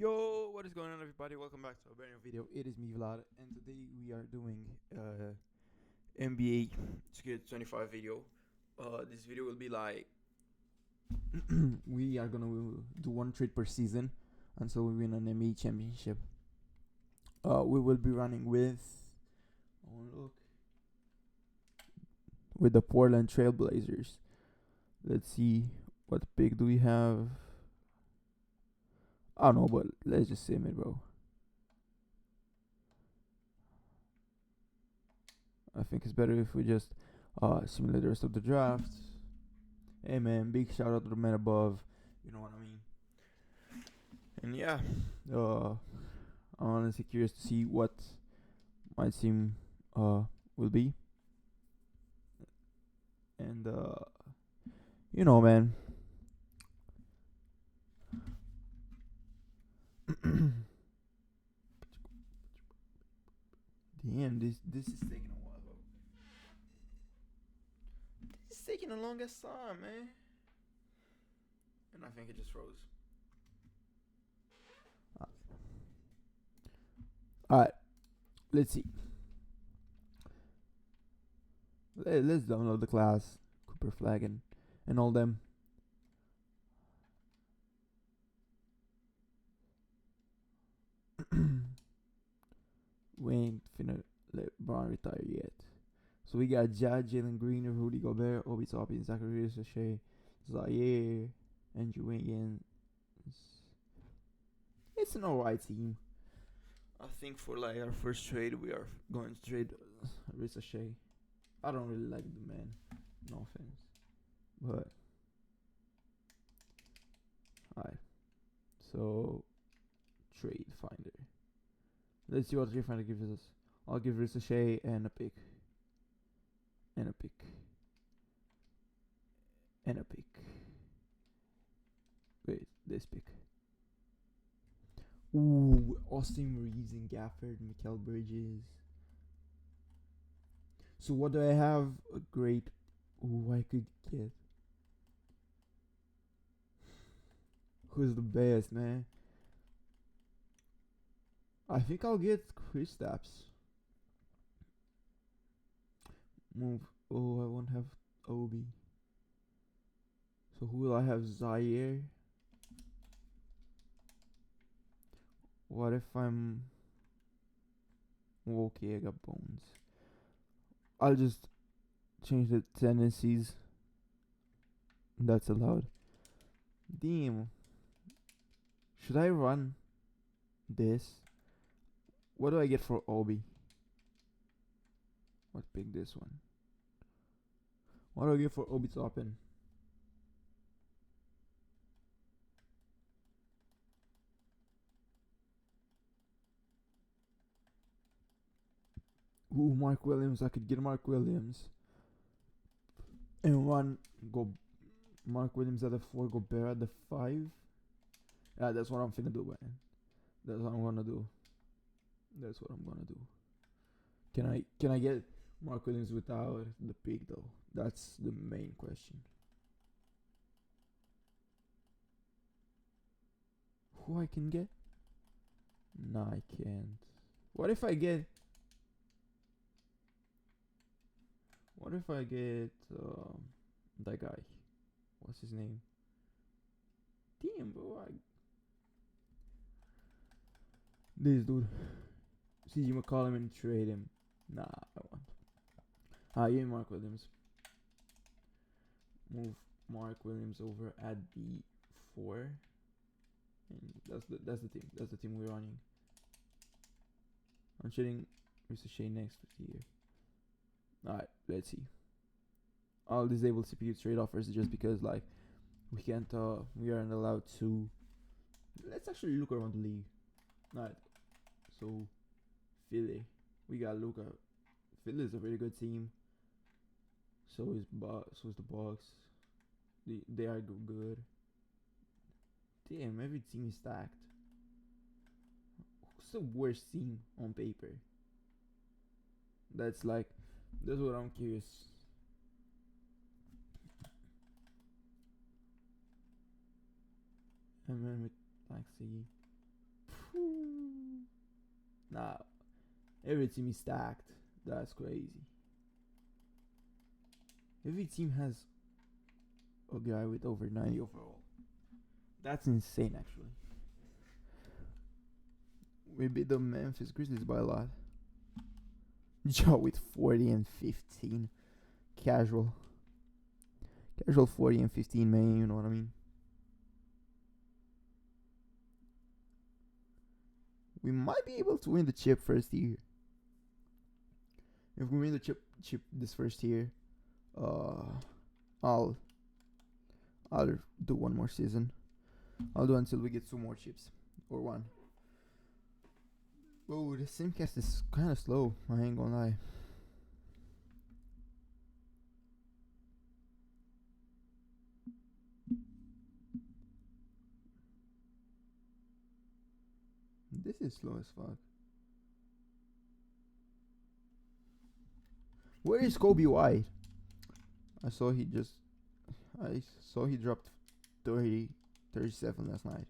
Yo, what is going on, everybody? Welcome back to a brand new video. It is me, Vlad, and today we are doing NBA 2K25 video. This video will be like we are gonna do one trade per season until we win an NBA championship. We will be running with with the Portland Trailblazers. Let's see what pick do we have. I don't know, but let's just sim it, bro. I think it's better if we just simulate the rest of the draft. Hey man, big shout out to the man above. You know what I mean? And yeah, I'm honestly curious to see what my team will be. And you know, man. Damn, this is taking a while, bro. This is taking the longest time, man. And I think it just froze. Alright, let's see. Let's download the class, Cooper Flag, and all them. We ain't finna let Braun retire yet. So we got Ja, Jalen Green, Rudy Gobert, Obi Toppin, Zachary Sachet, Zaire, Andrew Wiggins. It's an alright team. I think for like our first trade, we are going to trade Ricochet. I don't really like the man, no offense, but alright. So trade finder. Let's see what trade finder gives us. I'll give Ricochet and a pick, and a pick, and a pick. Wait, this pick. Ooh, Austin Reeves and Gafford, Mikal Bridges. So what do I have? A great. Ooh, I could get. Who's the best, man? I think I'll get Kristaps. Move. Oh, I won't have Obi. So who will I have? Zaire. What if I'm okay? I got Bones. I'll just change the tendencies. That's allowed. Damn. Should I run this? What do I get for Obi? Let's pick this one. What do I get for Obi Toppin? Ooh, Mark Williams. I could get Mark Williams. And one go Mark Williams at the 4, Gobert at the 5. Yeah, that's what I'm finna do, man. That's what I'm gonna do. That's what I'm gonna do. Can I get Mark Williams without the pick though? That's the main question. Who I can get? Nah, I can't. What if I get? What if I get that guy? What's his name? Damn, bro. This dude. CG McCollum and trade him. Nah, I want. Yeah, Mark Williams. Move Mark Williams over at the 4. And that's the team. That's the team we're running. I'm shooting Mr. Shane next here. Alright, let's see. I'll disable CPU trade offers just because like we aren't allowed to. Let's actually look around the league. Alright. So Philly. We got Luka. Philly is a very good team. So is the Bucks. They are good. Damn, every team is stacked. Who's the worst team on paper? That's what I'm curious. And then with Maxi. Nah, every team is stacked. That's crazy. Every team has a guy with over 90 overall. That's insane, actually. We beat the Memphis Grizzlies by a lot. Joe with 40 and 15. Casual. Casual 40 and 15, man. You know what I mean? We might be able to win the chip first year. If we win the chip this first year, I'll I'll do one more season. I'll do until we get two more chips or one. Whoa, the simcast is kind of slow. I ain't gonna lie. This is slow as fuck. Where is Kobe White? I saw he just. I saw he dropped 30, 37 last night.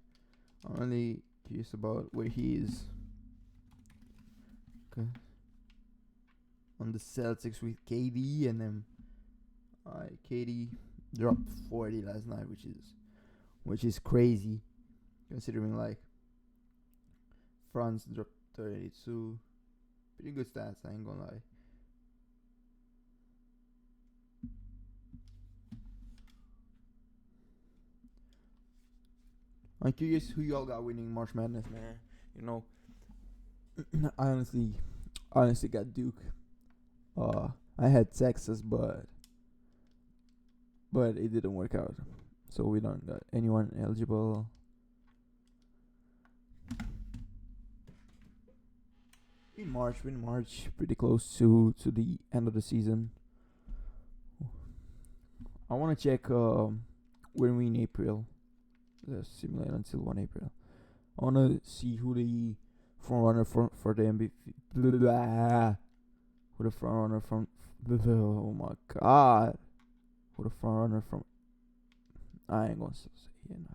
I'm only curious about where he is. Okay. On the Celtics with KD, and then KD dropped 40 last night, which is crazy, considering like France dropped 32. Pretty good stats, I ain't gonna lie. I'm curious who y'all got winning March Madness, man. You know, I honestly got Duke. I had Texas, but it didn't work out, so we don't got anyone eligible. In March, pretty close to the end of the season. I want to check when we in April. Let's simulate until 1 April. I want to see who the front runner for the MVP. Who the front runner from? Oh my god! Who the front runner from? I ain't gonna say nothing.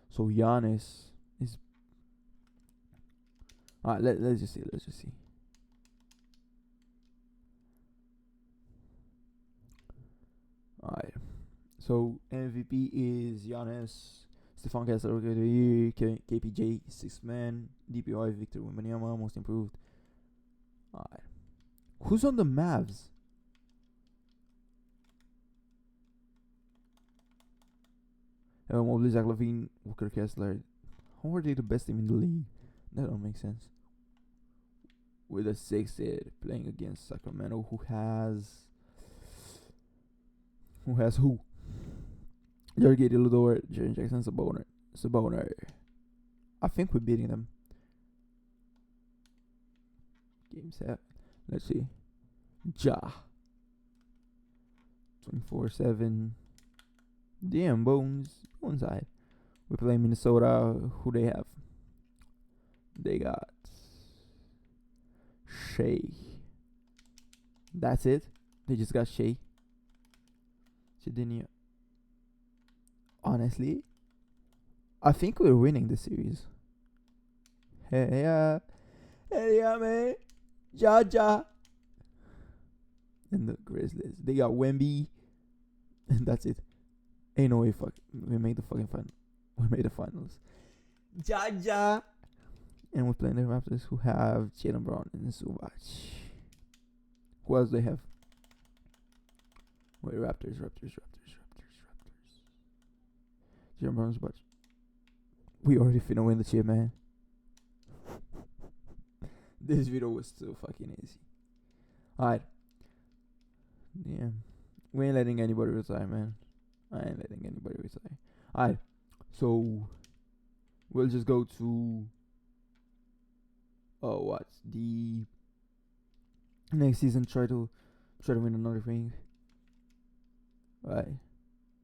So Giannis is. Alright, let's just see. Alright. So MVP is Giannis. Stefan Kessler, Rookie of the Year. KPJ, Sixth Man. DPOI, Victor Wembanyama, Most Improved. Alright. Who's on the Mavs? Mobley, Zach LaVine, Walker Kessler. How are they the best team in the league? That don't make sense. With a 6 seed playing against Sacramento, who has who? Jargate Ludor, Jaren Jackson, Saboner. I think we're beating them. Game set. Let's see. Ja. 24-7. Damn, Bones. One side. We play Minnesota. Who they have? They got Shea. That's it. They just got Shea. Shedenia. Honestly, I think we're winning the series. Hey yeah, man. Ja. And the Grizzlies. They got Wemby. And that's it. Ain't no way we made the fucking final. We made the finals. Ja. And we're playing the Raptors, who have Jaylen Brown and Zubac. Who else they have? Wait, Raptors. Jaylen Brown, Zubac. We already finna win the chip, man. This video was too fucking easy. Alright. Yeah. We ain't letting anybody retire, man. I ain't letting anybody retire. Alright. So we'll just go to the next season. Try to win another ring. Right.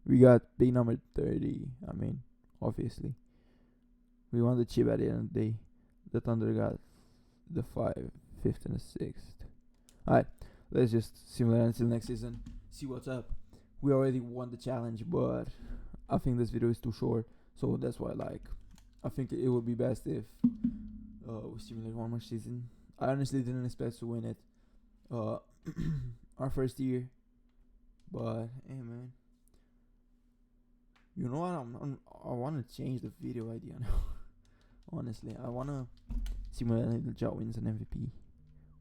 We got big number 30. I mean, obviously. We won the chip at the end of the day. The Thunder got the 5th, 5th, and the 6th. Alright. Let's just simulate until next season. See what's up. We already won the challenge, but I think this video is too short. So that's why, I think it would be best if we simulate one more season. I honestly didn't expect to win it. Uh, our first year, but hey, man. You know what? I want to change the video idea now. Honestly, I want to simulate the Jot wins an MVP.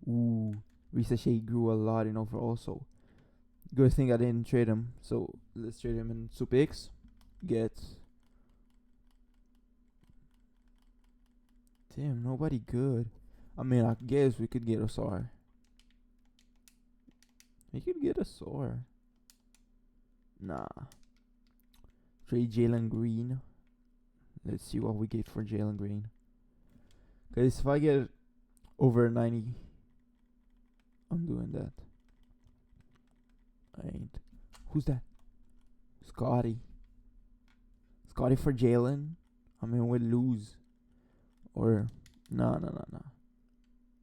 Ooh, Ricochet grew a lot in overall, so good thing I didn't trade him. So let's trade him in Super X. Get. Damn, nobody good. I mean, I guess we could get a SAR. We could get a SAR. Nah. Trade Jalen Green. Let's see what we get for Jalen Green. Because if I get over 90, I'm doing that. I ain't. Who's that? Scotty. Scotty for Jalen. I mean, we'll lose. Or, nah.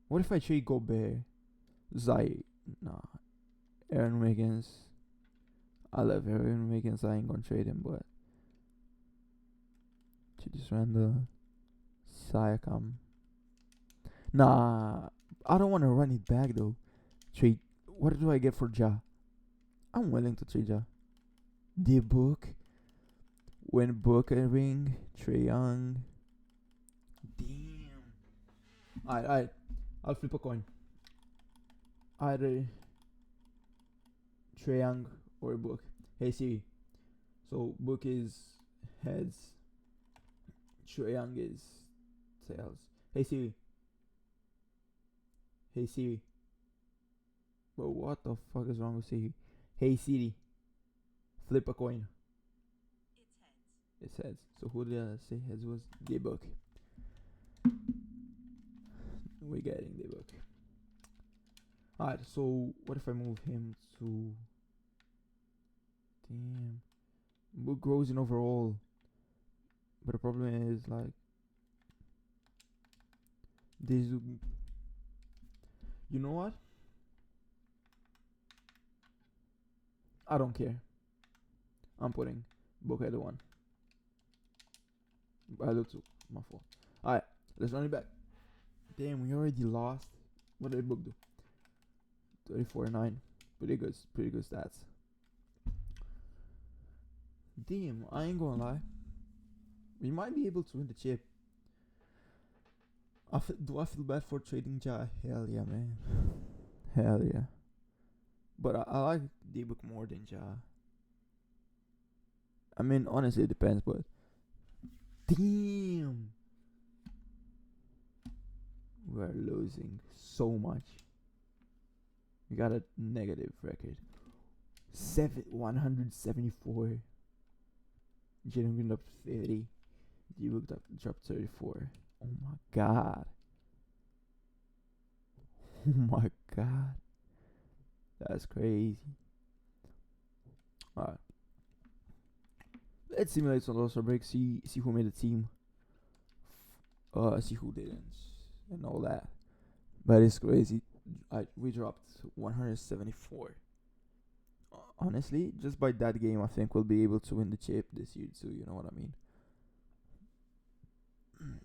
What if I trade Gobert? Zay. Nah. Aaron Wiggins. I love Aaron Wiggins. I ain't gonna trade him, but. Just ran the Siakam. Nah. I don't want to run it back, though. Trade. What do I get for Ja? I'm willing to trade Ja. The book. Win book a ring. Trae Young. Damn. Alright. I'll flip a coin. Either Trae Young or book. Hey Siri. So book is heads. Trae Young is tails. Hey Siri. Hey Siri. Bro, what the fuck is wrong with Siri? Hey Siri. Flip a coin. It's heads. So who did I say heads was? The book. We're getting the book. Alright, so what if I move him to... Damn. Book grows in overall. But the problem is, like... This... You know what? I don't care. I'm putting book at the 1. I do too. My fault. Alright, let's run it back. Damn, we already lost. What did book do? 34-9. Pretty good stats. Damn, I ain't gonna lie. We might be able to win the chip. Do I feel bad for trading Ja? Hell yeah, man. Hell yeah. But I like D-Book more than Ja. I mean, honestly, it depends, but... Damn! We are losing so much. We got a negative record. 174. Jalen Green up 30. D-Book dropped 34. Oh my god. Oh my god. That's crazy. Alright. Let's simulate some loss or break. See who made the team. See who didn't. And all that. But it's crazy. We dropped 174. Honestly, just by that game, I think we'll be able to win the chip this year too. You know what I mean?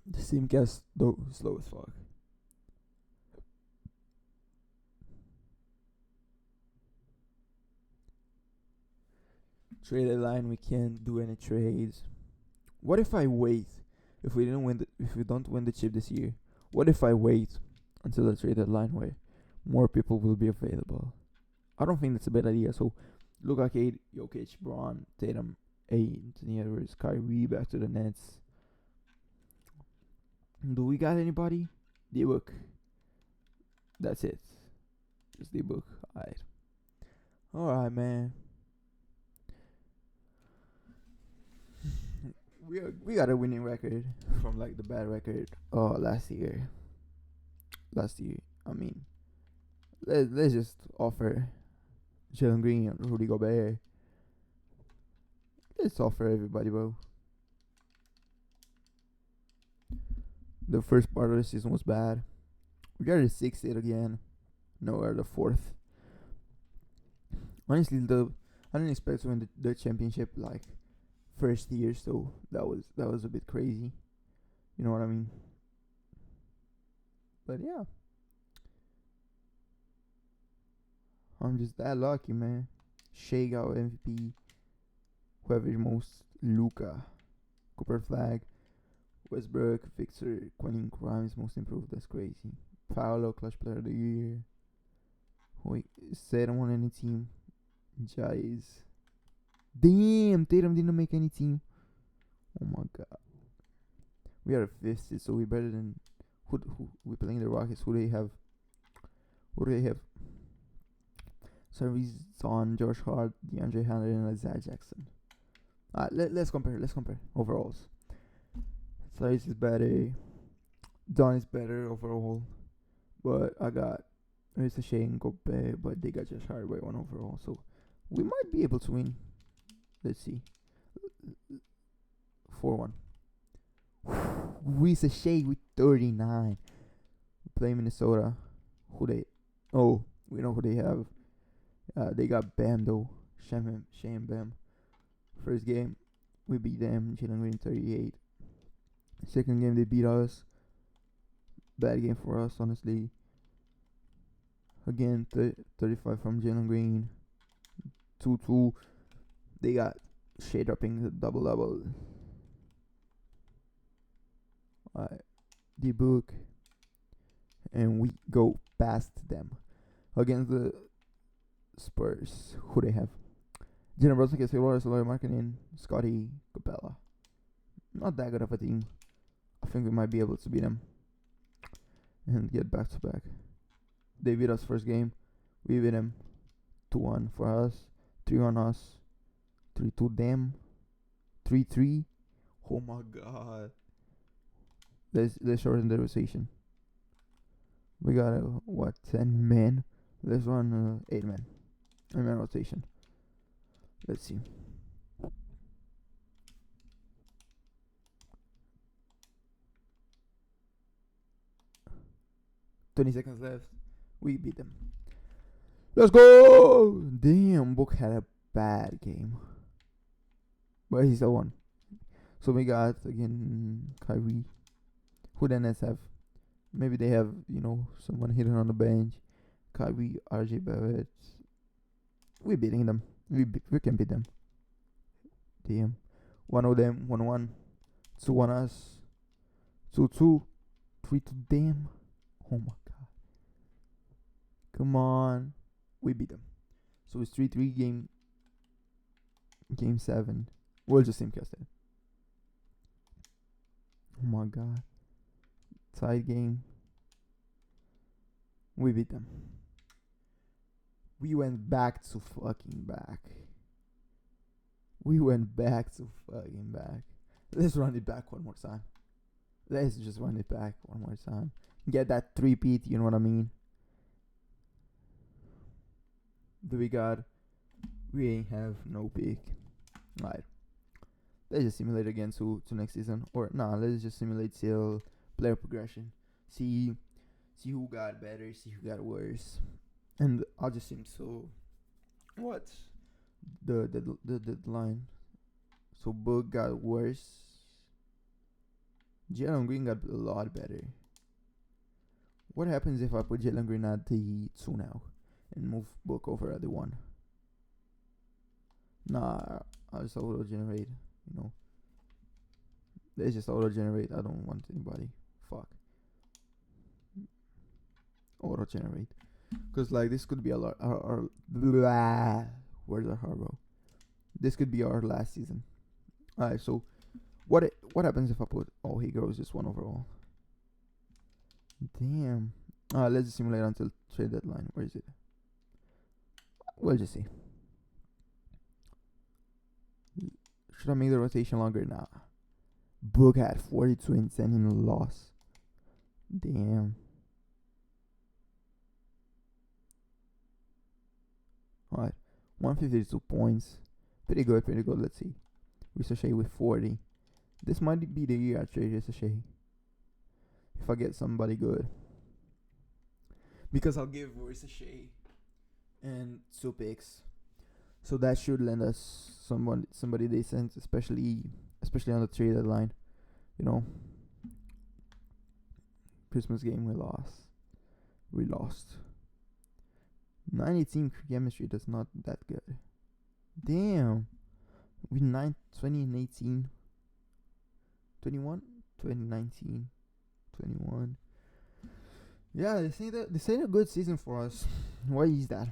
The Simcast, though, slow as fuck. Trade line, we can't do any trades. What if I wait? If we don't win the chip this year, what if I wait until the trade deadline where more people will be available? I don't think that's a bad idea. So, Luka, Cade, Jokic, Braun, Tatum, Anthony Edwards, Kyrie back to the Nets. Do we got anybody? D-Book. That's it. Just D-Book. Alright, man. We got a winning record from like the bad record last year. I mean, let's just offer Jalen Green and Rudy Gobert. Let's offer everybody, bro. The first part of the season was bad. We got a 6th seed again. No, we're the 4th. Honestly, I didn't expect to win the championship like first year, so that was a bit crazy. You know what I mean? But yeah, I'm just that lucky, man. Shea got MVP. Whoever most, Luca, Cooper Flag, Westbrook, Fixer, Quentin Grimes most improved. That's crazy. Paolo, Clutch Player of the Year. Wait, Tatum on any team. Jais. Damn, Tatum didn't make any team. Oh my god. We are fifth seed, so we're better than who we playing the Rockets. Who they have? Who do they have? Service on Josh Hart, DeAndre Hunter, and Isaiah Jackson. Let's compare. Let's compare overalls. Size is better. Don is better overall, but I got it's a shame Gobe, but they got Josh Hart by one overall, so we might be able to win. Let's see. 4-1. Risa Shea with 39. Play Minnesota. Who they? Oh, we know who they have. They got Bam though. Shane Bam. First game, we beat them. Jalen Green 38. Second game, they beat us. Bad game for us, honestly. Again, 35 from Jalen Green. 2-2. They got Shea dropping the double. The book. And we go past them. Against the Spurs. Who they have? Jalen Brunson, Casey Royce, Laurie Markkinen, Scotty Capella. Not that good of a team. I think we might be able to beat them and get back to back. They beat us first game. We beat them 2-1 for us, 3-1 us, 3-2 them, 3-3. Oh my god. Let's shorten the rotation. We got 10 men. Let's run 8 men. 8-man rotation. Let's see. $20 left. We beat them. Let's go! Damn, Book had a bad game. But he still won. So we got, again, Kyrie. Who the Nets have? Maybe they have, someone hidden on the bench. Kyrie, RJ Barrett. We're beating them. We can beat them. Damn. 1-0 them. 1-1. 2-1 us. 2-2. 3-2 them. Oh my god. Come on. We beat them. So it's 3-3 game 7. We'll just simcast it. Oh my god. Tied game. We beat them. We went back to fucking back. Let's run it back one more time. Let's just run it back one more time. Get that 3-peat, you know what I mean? We ain't have no pick. Alright. Let's just simulate again to next season. Or let's just simulate till player progression. See who got better, see who got worse. And I'll just sim so what? The line. So Book got worse. Jalen Green got a lot better. What happens if I put Jalen Green at the 2 now and move Book over at the 1? I'll just auto generate, Let's just auto generate. I don't want anybody. Fuck. Auto generate. Because this could be our words are hard, bro. This could be our last season. Alright, so what happens if I put he grows just 1 overall? Damn. Let's just simulate until trade deadline. Where is it? We'll just see. Should I make the rotation longer? Nah. Book had 42 and 10 in a loss. Damn. Alright. 152 points. Pretty good. Let's see. Risa Shea with 40. This might be the year I trade Risa Shea. If I get somebody good. Because I'll give Risa Shea and 2 picks. So that should lend us somebody decent, especially on the trade deadline. Christmas game we lost. We lost. 918 chemistry. That's not that good. Damn. We 20 and 18. 21? 2019. 21. Yeah, this ain't a good season for us. Why is that?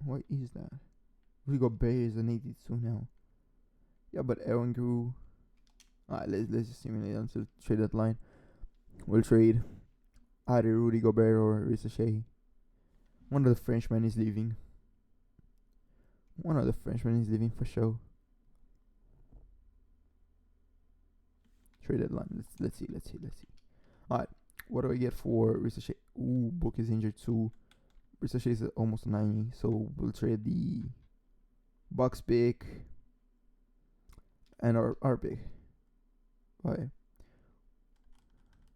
Why is that? We got Bears and 82 now. Yeah, but Aaron grew. Alright, let's just simulate until trade deadline. We'll trade either Rudy Gobert or Ricochet. One of the Frenchmen is leaving. One of the Frenchmen is leaving for sure. Trade deadline. Let's see. Alright, what do I get for Ricochet? Ooh, Book is injured too. Ricochet is almost 90, so we'll trade the Bucks pick and our pick. Right.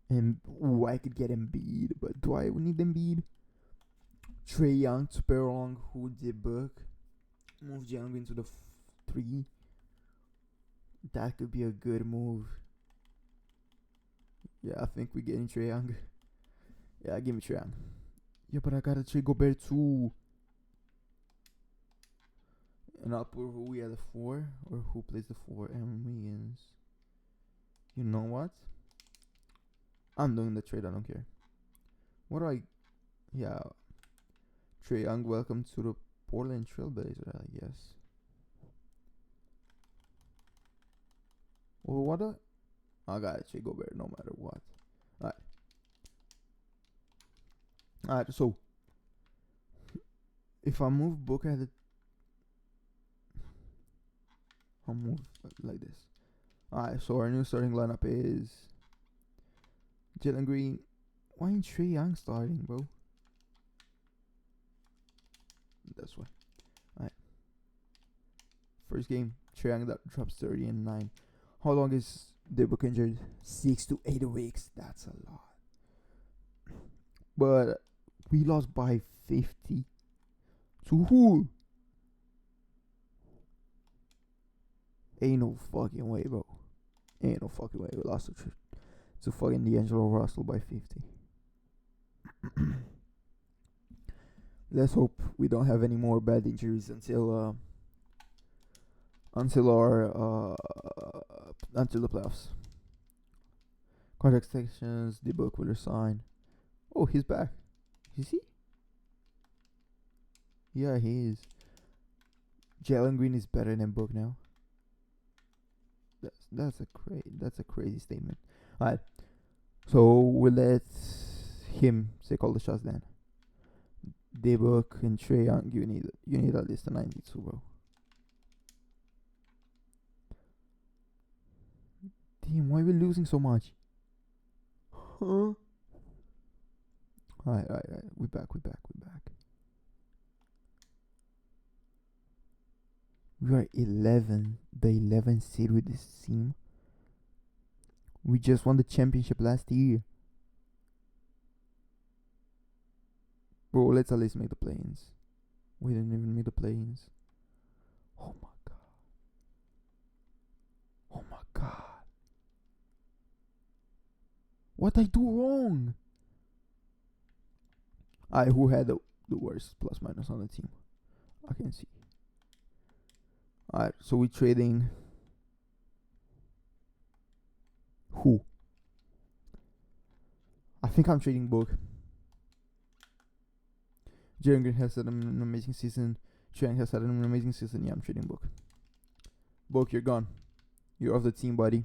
And I could get Embiid, but do I need Embiid? Trae Young, super long, who did Book. Move Young into the 3. That could be a good move. Yeah, I think we're getting Trae Young. Yeah, give me Trae Young. Yeah, but I gotta trade Gobert too. And I'll put Rui at the 4, or who plays the 4? Aaron Wiggins. You know what? I'm doing the trade. I don't care. What do I? Yeah, Trae Young, welcome to the Portland Trailblazer, I guess. Well, what? I gotta trade Gobert no matter what. Alright, so if I move Booker at the, I'll move like this. Alright, so our new starting lineup is Jalen Green. Why ain't Trae Young starting, bro? That's why. Alright. First game, Trae Young that drops 30 and 9. How long is the Book injured? 6 to 8 weeks. That's a lot. But we lost by 50. To who? Ain't no fucking way, bro. Ain't no fucking way. We lost to fucking D'Angelo Russell by 50. Let's hope we don't have any more bad injuries until the playoffs. Contract extensions, the Book will resign. Oh, he's back. Is he? Yeah, he is. Jalen Green is better than Book now. That's a crazy statement. Alright, so we'll let him take all the shots then. D-Book and Trae Young, you need at least a 92, bro. Damn, why are we losing so much? Huh? Alright, we're back. We are 11, the 11th seed with this team. We just won the championship last year. Bro, let's at least make the play-ins. We didn't even make the play-ins. Oh my god. What I do wrong? Who had the worst plus minus on the team? I can see. Alright, so we're trading who? I think I'm trading Book. Jalen Green has had an amazing season. Trae Young has had an amazing season. Yeah, I'm trading Book. Book, you're gone. You're off the team, buddy.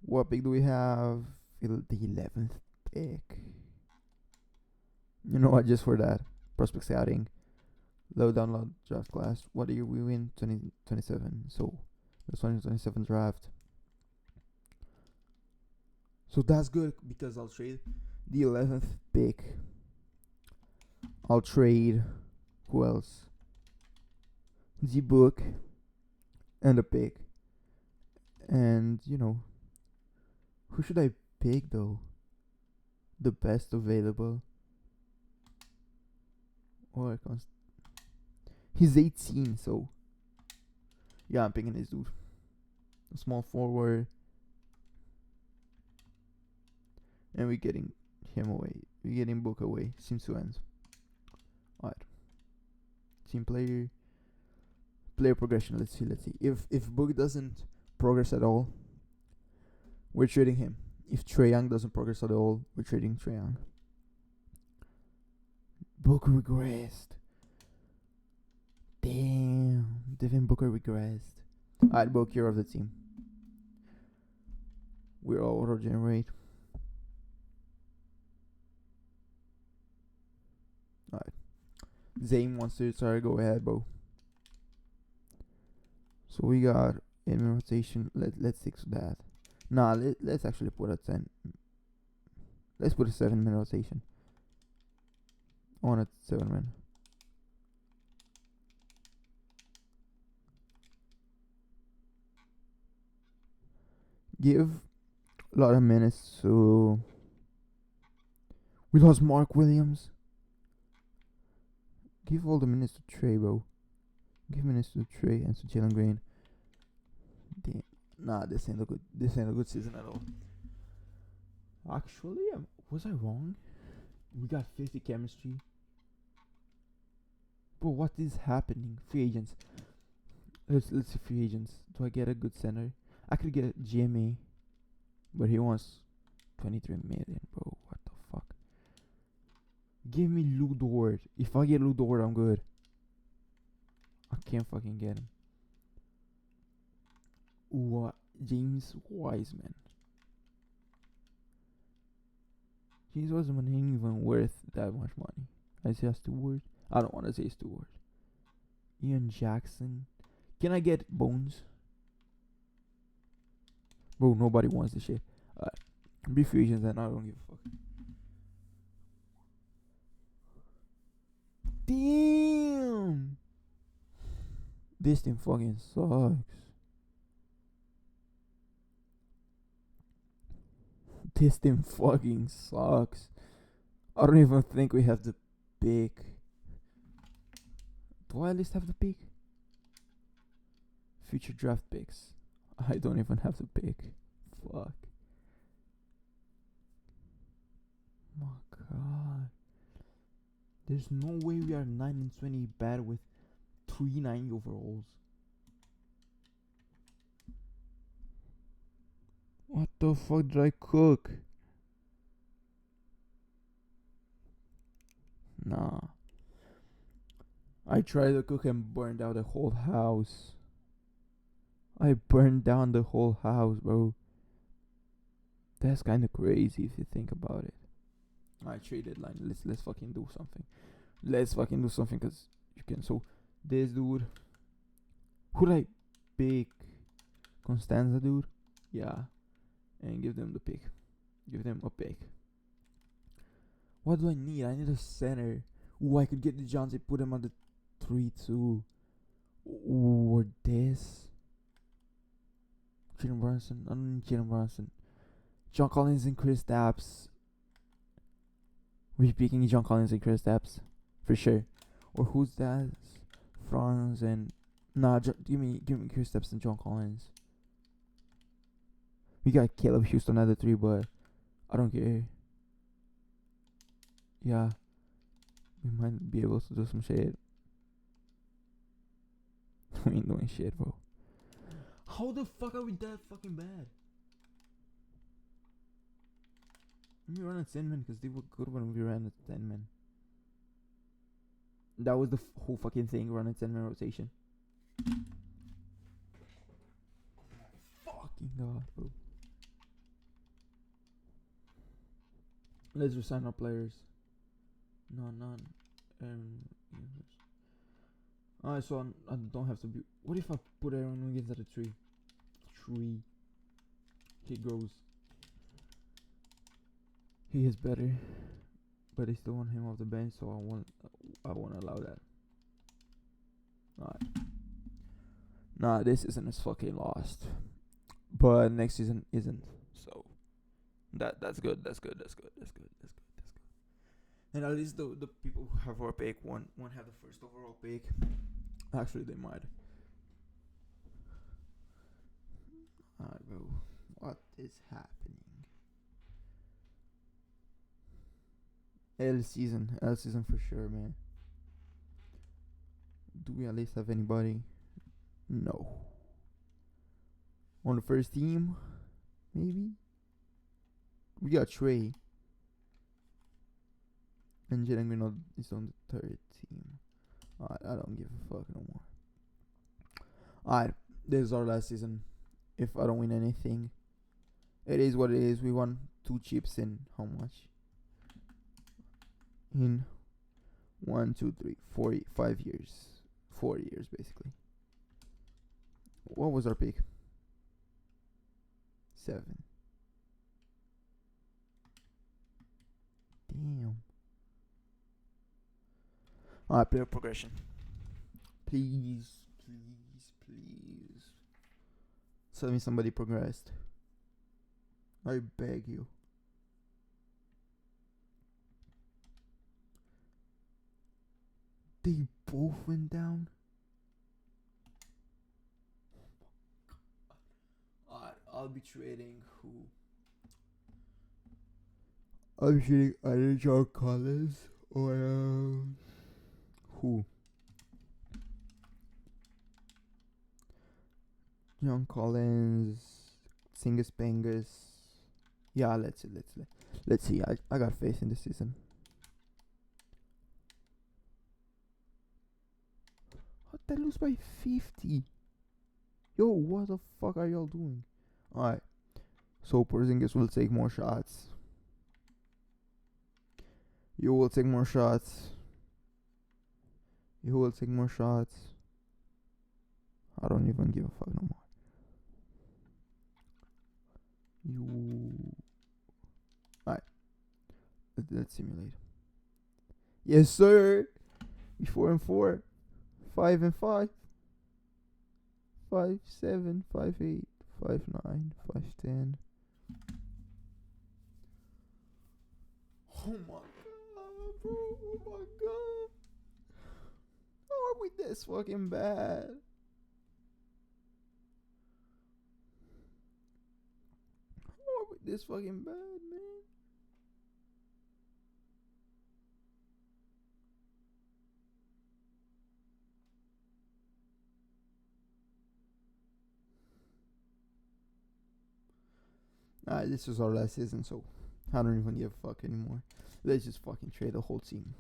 What pick do we have? The 11th pick. You know what? Just for that. Prospect scouting. Low download draft class. What year we win? 2027. So, that's 2027 draft. So that's good because I'll trade the 11th pick. I'll trade who else? The Book and the pick. And who should I pick though? The best available. Or he's 18, so yeah, I'm picking this dude. a small forward, and we're getting him away. We're getting Book away. Seems to end. Alright. Team player progression. Let's see. If Book doesn't progress at all, we're trading him. If Trae Young doesn't progress at all, we're trading Trae Young. Book regressed. Damn. Devin Booker regressed. Alright, Book, you're of the team. We're all auto-generate. Alright. Zane wants to retire. Go ahead, bro. So we got in rotation. Let's stick to that. Nah, let's actually put a 10. Let's put a 7-man rotation. On a 7-man. Give a lot of minutes to. We lost Mark Williams. Give all the minutes to Trey, bro. Give minutes to Trey and to Jalen Green. Damn. Nah, this ain't a good season at all. Actually, was I wrong? We got 50 chemistry. Bro, what is happening? Free agents. Let's see free agents. Do I get a good center? I could get a GMA, but he wants 23 million, bro. What the fuck? Give me Lou Dort. If I get Lou Dort, I'm good. I can't fucking get him. What? James Wiseman. James Wiseman ain't even worth that much money. Isaiah Stewart. I don't want to say Stewart. Ian Jackson. Can I get Bones? Bro, nobody wants this shit. Be free agents and I don't give a fuck. Damn! This team fucking sucks. This team fucking sucks. I don't even think we have the pick. Do I at least have the pick? Future draft picks. I don't even have the pick. Fuck. My god. There's no way we are 9-20 bad with 390 overalls. What the fuck did I cook? Nah. I tried to cook and burned out the whole house. I burned down the whole house, bro. That's kind of crazy if you think about it. Alright, trade deadline. Let's fucking do something. Let's fucking do something, cause you can. So this dude, who'd I pick? Constanza, dude. Yeah, and give them the pick. Give them a pick. What do I need? I need a center. Ooh, I could get the Johnson, put him on the 3-2. Ooh, or this. Jalen Brunson. I don't need Jalen Brunson. John Collins and Chris Stapps. We're picking John Collins and Chris Stapps. For sure. Or who's that? Franz and... Nah, give me Chris Stapps and John Collins. We got Caleb Houston at the 3, but I don't care. Yeah. We might be able to do some shit. We ain't doing shit, bro. How the fuck are we that fucking bad? Let me run a 10-man because they were good when we ran a 10-man. That was the whole fucking thing, run a 10-man rotation. Fucking god, bro. Let's resign our players. No, none. Alright, so I don't have to be. What if I put Aaron Wiggins at a 3? He goes. He is better, but I still want him off the bench, so I won't allow that. Alright. Nah, this season is fucking lost, but next season isn't. So that's good. That's good. And at least the people who have our pick won't have the first overall pick. Actually, they might. is happening? L season. L season for sure, man. Do we at least have anybody? No. On the first team, maybe? We got Trey. And Jalen Greenwood is on the third team. Alright, I don't give a fuck no more. Alright, this is our last season. If I don't win anything, it is what it is. We won 2 chips in how much? In 1, 2, 3, 4, 5 years. 4 years, basically. What was our pick? 7. Damn. Alright, player progression. Please, please, please. Tell me somebody progressed. I beg you. They both went down? Alright, I'll be trading who? I'll be trading either John Collins or who? John Collins, Singus Bangus. Yeah, let's see. I got faith in this season. How'd they lose by 50? Yo, what the fuck are y'all doing? Alright. So Porzingis will take more shots. You will take more shots. You will take more shots. I don't even give a fuck no more. You. Alright. Let's simulate. Yes, sir. 4 and 4. 5 and 5. 5, 7, 5, 8, 5, 9, 5, 10. Oh my god, bro. Oh my god. How are we this fucking bad? How are we this fucking bad, man? Alright, this was our last season, so I don't even give a fuck anymore. Let's just fucking trade the whole team.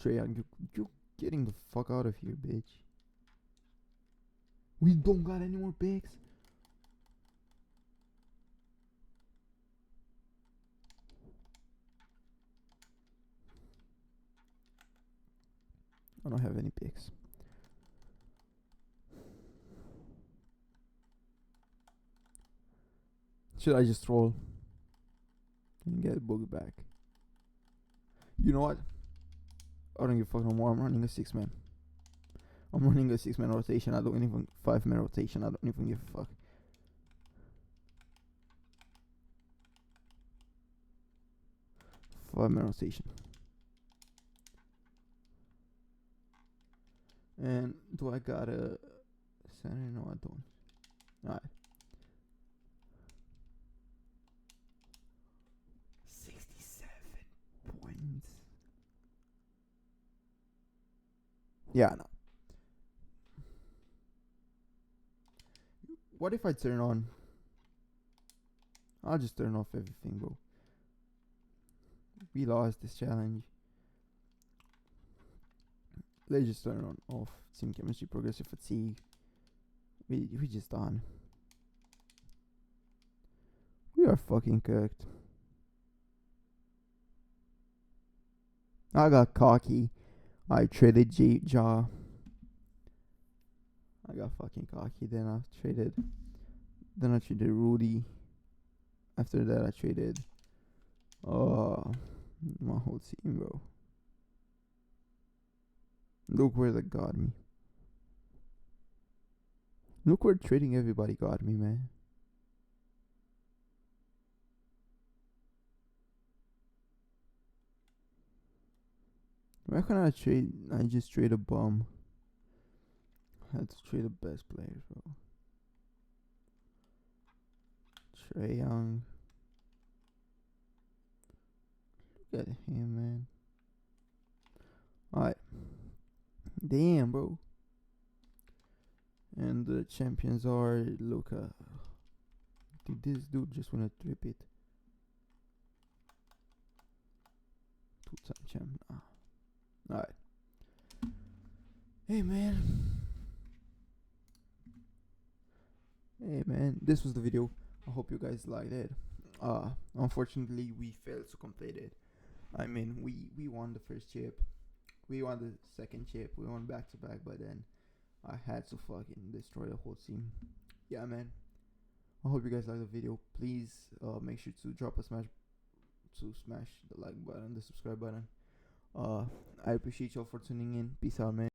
Trey, you getting the fuck out of here, bitch. We don't got any more picks. I don't have any picks. Should I just roll and get Boogie back? You know what? I don't give a fuck no more. I'm running a 6-man. I'm running a 6-man rotation. I don't even 5-man rotation. I don't even give a fuck. Five-man rotation. And do I got a center? No, I don't. Alright. 67 points. Yeah, no. What if I turn on? I'll just turn off everything, bro. We lost this challenge. Let's just turn on off team chemistry, progressive fatigue. We just done. We are fucking cooked. I got cocky. I traded Ja. I got fucking cocky. Then I traded Rudy. After that I traded my whole team, bro. Look where that got me. Look where trading everybody got me, man. Why can't I trade? I just trade a bum. I had to trade the best players, bro. Trae Young. Look at him, man. Alright. Damn, bro. And the champions are Luka. Did this dude just wanna trip it? Two-time champ. Nah. Alright. Hey, man. Hey, man. This was the video. I hope you guys liked it. Unfortunately, we failed to complete it. I mean, we won the first chip. We won the second chip. We won back to back, but then I had to fucking destroy the whole team. Yeah, man. I hope you guys like the video. Please make sure to smash the like button, the subscribe button. I appreciate y'all for tuning in. Peace out, man.